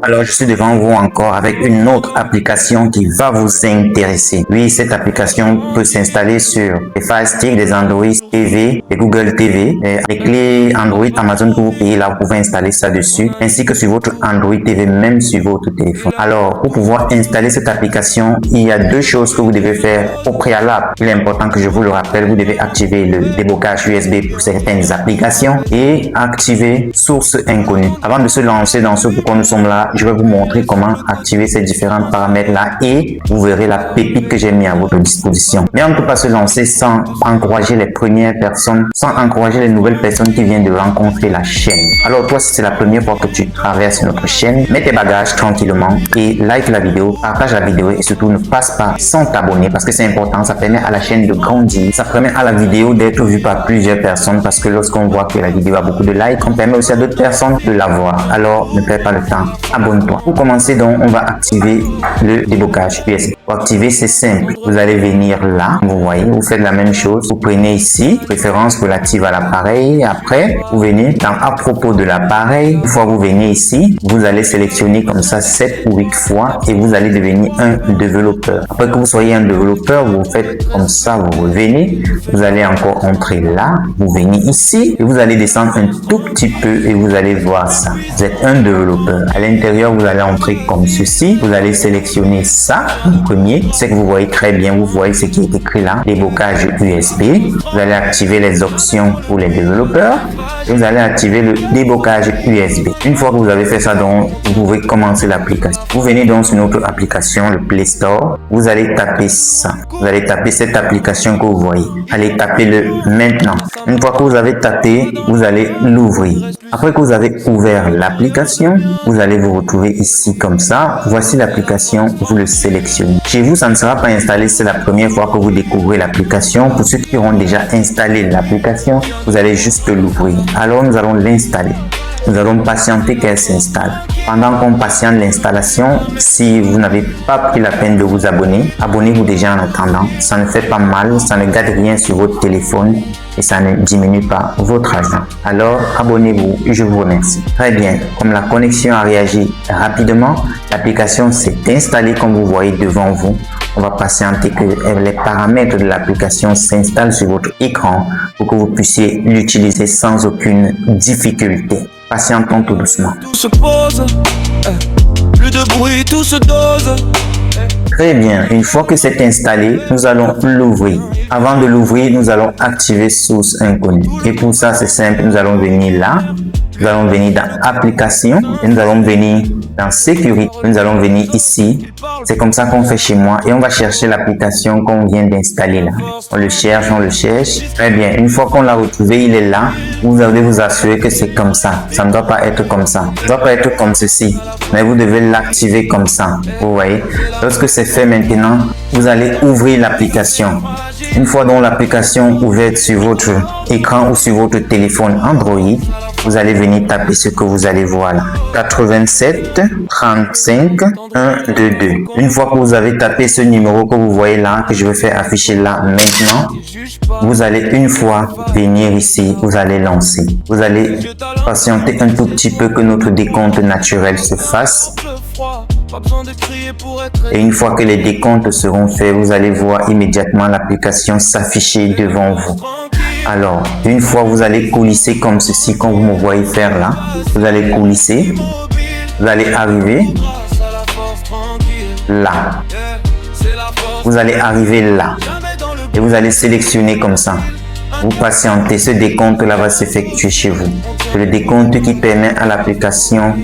Alors, je suis devant vous encore avec une autre application qui va vous intéresser. Oui, cette application peut s'installer sur les Fire Stick, des Android TV, des Google TV, les clés Android Amazon que vous payez là, vous pouvez installer ça dessus, ainsi que sur votre Android TV, même sur votre téléphone. Alors, pour pouvoir installer cette application, il y a deux choses que vous devez faire au préalable. Il est important que je vous le rappelle, vous devez activer le débloquage USB pour certaines applications et activer source inconnue. Avant de se lancer dans ce pourquoi nous sommes là, je vais vous montrer comment activer ces différents paramètres là et vous verrez la pépite que j'ai mis à votre disposition. Mais on ne peut pas se lancer sans encourager les premières personnes, sans encourager les nouvelles personnes qui viennent de rencontrer la chaîne. Alors toi, si c'est la première fois que tu traverses notre chaîne, mets tes bagages tranquillement et like la vidéo, partage la vidéo et surtout ne passe pas sans t'abonner parce que c'est important, ça permet à la chaîne de grandir, ça permet à la vidéo d'être vue par plusieurs personnes parce que lorsqu'on voit que la vidéo a beaucoup de likes, on permet aussi à d'autres personnes de la voir. Alors ne perds pas le temps, abonne-toi. Pour commencer donc, on va activer le déblocage USB. Pour activer, c'est simple. Vous allez venir là, vous voyez, vous faites la même chose. Vous prenez ici, préférence relative à l'appareil. Après, vous venez dans à propos de l'appareil. Une fois que vous venez ici, vous allez sélectionner comme ça 7 ou 8 fois et vous allez devenir un développeur. Après que vous soyez un développeur, vous faites comme ça, vous revenez. Vous allez encore entrer là, vous venez ici et vous allez descendre un tout petit peu et vous allez voir ça. Vous êtes un développeur. À l'intérieur, vous allez entrer comme ceci. Vous allez sélectionner ça en premier. C'est que vous voyez très bien, vous voyez ce qui est écrit là, débloquage USB. Vous allez activer les options pour les développeurs et vous allez activer le débloquage USB. Une fois que vous avez fait ça, donc, vous pouvez commencer l'application. Vous venez donc sur notre application, le Play Store. Vous allez taper ça. Vous allez taper cette application que vous voyez. Allez taper le maintenant. Une fois que vous avez tapé, vous allez l'ouvrir. Après que vous avez ouvert l'application, vous allez vous retrouver ici comme ça. Voici l'application, vous le sélectionnez. Chez vous, ça ne sera pas installé, c'est la première fois que vous découvrez l'application. Pour ceux qui auront déjà installé l'application, vous allez juste l'ouvrir. Alors, nous allons l'installer. Nous allons patienter qu'elle s'installe. Pendant qu'on patiente l'installation, si vous n'avez pas pris la peine de vous abonner, abonnez-vous déjà en attendant. Ça ne fait pas mal, ça ne gâte rien sur votre téléphone et ça ne diminue pas votre argent. Alors, abonnez-vous et je vous remercie. Très bien, comme la connexion a réagi rapidement, l'application s'est installée comme vous voyez devant vous. On va patienter que les paramètres de l'application s'installent sur votre écran pour que vous puissiez l'utiliser sans aucune difficulté. Patientons tout doucement. Tout se pose, plus de bruit, tout se dose. Très bien, une fois que c'est installé, nous allons l'ouvrir. Avant de l'ouvrir, nous allons activer source inconnue. Et pour ça, c'est simple, nous allons venir là. Nous allons venir dans application et nous allons venir dans sécurité. Nous allons venir ici. C'est comme ça qu'on fait chez moi et on va chercher l'application qu'on vient d'installer là. On le cherche. Très bien. Une fois qu'on l'a retrouvé, il est là. Vous devez vous assurer que c'est comme ça. Ça ne doit pas être comme ça. Ça ne doit pas être comme ceci. Mais vous devez l'activer comme ça. Vous voyez. Lorsque c'est fait maintenant, vous allez ouvrir l'application. Une fois donc l'application ouverte sur votre écran ou sur votre téléphone Android, vous allez venir taper ce que vous allez voir là. 87 35 122. Une fois que vous avez tapé ce numéro que vous voyez là, que je vais faire afficher là maintenant, vous allez une fois venir ici, vous allez lancer. Vous allez patienter un tout petit peu que notre décompte naturel se fasse. Et une fois que les décomptes seront faits, vous allez voir immédiatement l'application s'afficher devant vous. Alors, une fois vous allez coulisser comme ceci, comme vous me voyez faire là, vous allez coulisser, vous allez arriver là, vous allez arriver là, et vous allez sélectionner comme ça. Vous patientez, ce décompte là va s'effectuer chez vous. C'est le décompte qui permet à l'application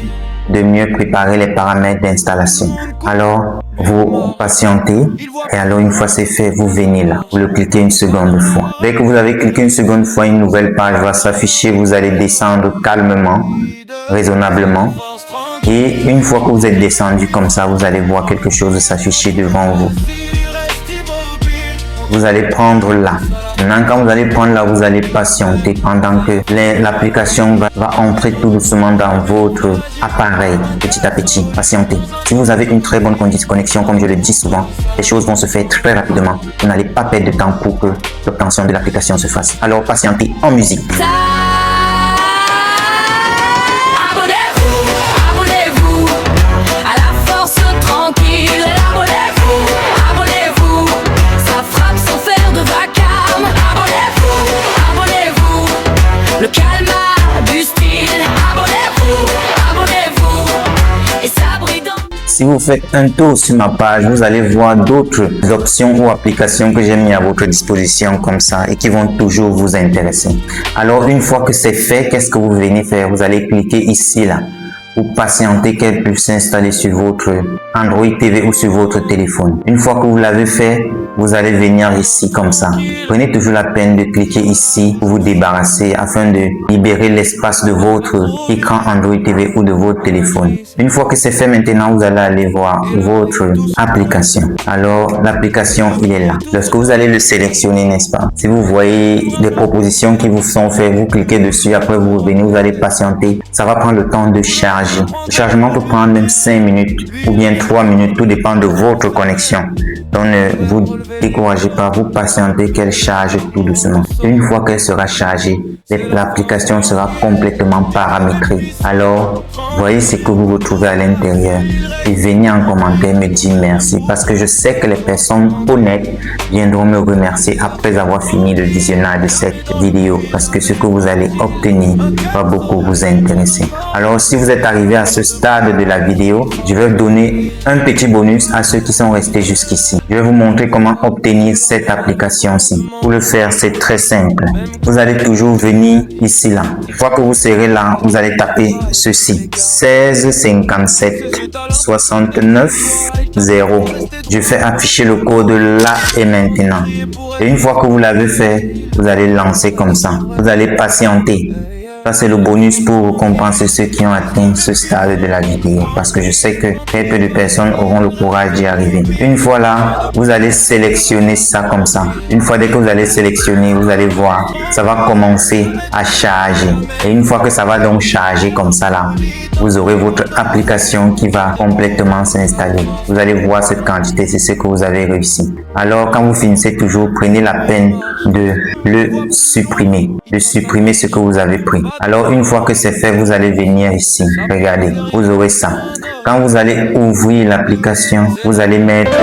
de mieux préparer les paramètres d'installation. Alors, vous patientez et alors une fois c'est fait, vous venez là. Vous le cliquez une seconde fois. Dès que vous avez cliqué une seconde fois, une nouvelle page va s'afficher. Vous allez descendre calmement, raisonnablement. Et une fois que vous êtes descendu comme ça, vous allez voir quelque chose s'afficher devant vous. Vous allez prendre là. Maintenant, quand vous allez prendre là, vous allez patienter pendant que l'application va entrer tout doucement dans votre appareil, petit à petit. Patientez. Si vous avez une très bonne connexion, comme je le dis souvent, les choses vont se faire très rapidement. Vous n'allez pas perdre de temps pour que l'obtention de l'application se fasse. Alors, patientez en musique. Si vous faites un tour sur ma page, vous allez voir d'autres options ou applications que j'ai mis à votre disposition comme ça et qui vont toujours vous intéresser. Alors, une fois que c'est fait, qu'est-ce que vous venez faire? Vous allez cliquer ici, là, pour patienter qu'elle puisse s'installer sur votre Android TV ou sur votre téléphone. Une fois que vous l'avez fait, vous allez venir ici comme ça. Prenez toujours la peine de cliquer ici pour vous débarrasser afin de libérer l'espace de votre écran Android TV ou de votre téléphone. Une fois que c'est fait, maintenant, vous allez aller voir votre application. Alors, l'application, il est là. Lorsque vous allez le sélectionner, n'est-ce pas? Si vous voyez des propositions qui vous sont faites, vous cliquez dessus, après vous revenez, vous allez patienter. Ça va prendre le temps de charger. Le chargement peut prendre même 5 minutes ou bien 3 minutes, tout dépend de votre connexion. Donc, ne vous découragez pas, vous patientez qu'elle charge tout doucement. Une fois qu'elle sera chargée, l'application sera complètement paramétrée. Alors, voyez ce que vous retrouvez à l'intérieur et venez en commentaire me dire merci parce que je sais que les personnes honnêtes viendront me remercier après avoir fini le visionnage de cette vidéo parce que ce que vous allez obtenir va beaucoup vous intéresser. Alors, si vous êtes arrivé à ce stade de la vidéo, je vais donner un petit bonus à ceux qui sont restés jusqu'ici. Je vais vous montrer comment obtenir cette application-ci. Pour le faire, c'est très simple. Vous allez toujours venir ici, là. Une fois que vous serez là, vous allez taper ceci. 16 57 69 0. Je fais afficher le code là et maintenant. Et une fois que vous l'avez fait, vous allez lancer comme ça. Vous allez patienter. Ça, c'est le bonus pour compenser ceux qui ont atteint ce stade de la vidéo parce que je sais que très peu de personnes auront le courage d'y arriver. Une fois là, vous allez sélectionner ça comme ça. Une fois dès que vous allez sélectionner, vous allez voir, ça va commencer à charger. Et une fois que ça va donc charger comme ça là, vous aurez votre application qui va complètement s'installer. Vous allez voir cette quantité, c'est ce que vous avez réussi. Alors, quand vous finissez toujours, prenez la peine de le supprimer, de supprimer ce que vous avez pris. Alors, une fois que c'est fait, vous allez venir ici. Regardez, vous aurez ça. Quand vous allez ouvrir l'application, vous allez mettre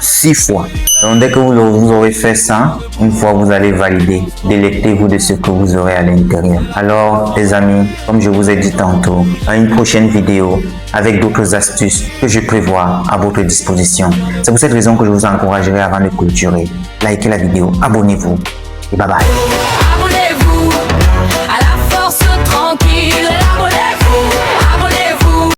6 fois. Donc, dès que vous aurez fait ça, une fois vous allez valider, délectez-vous de ce que vous aurez à l'intérieur. Alors, les amis, comme je vous ai dit tantôt, à une prochaine vidéo avec d'autres astuces que je prévois à votre disposition. C'est pour cette raison que je vous encouragerai avant de clôturer. Likez la vidéo, abonnez-vous et bye bye.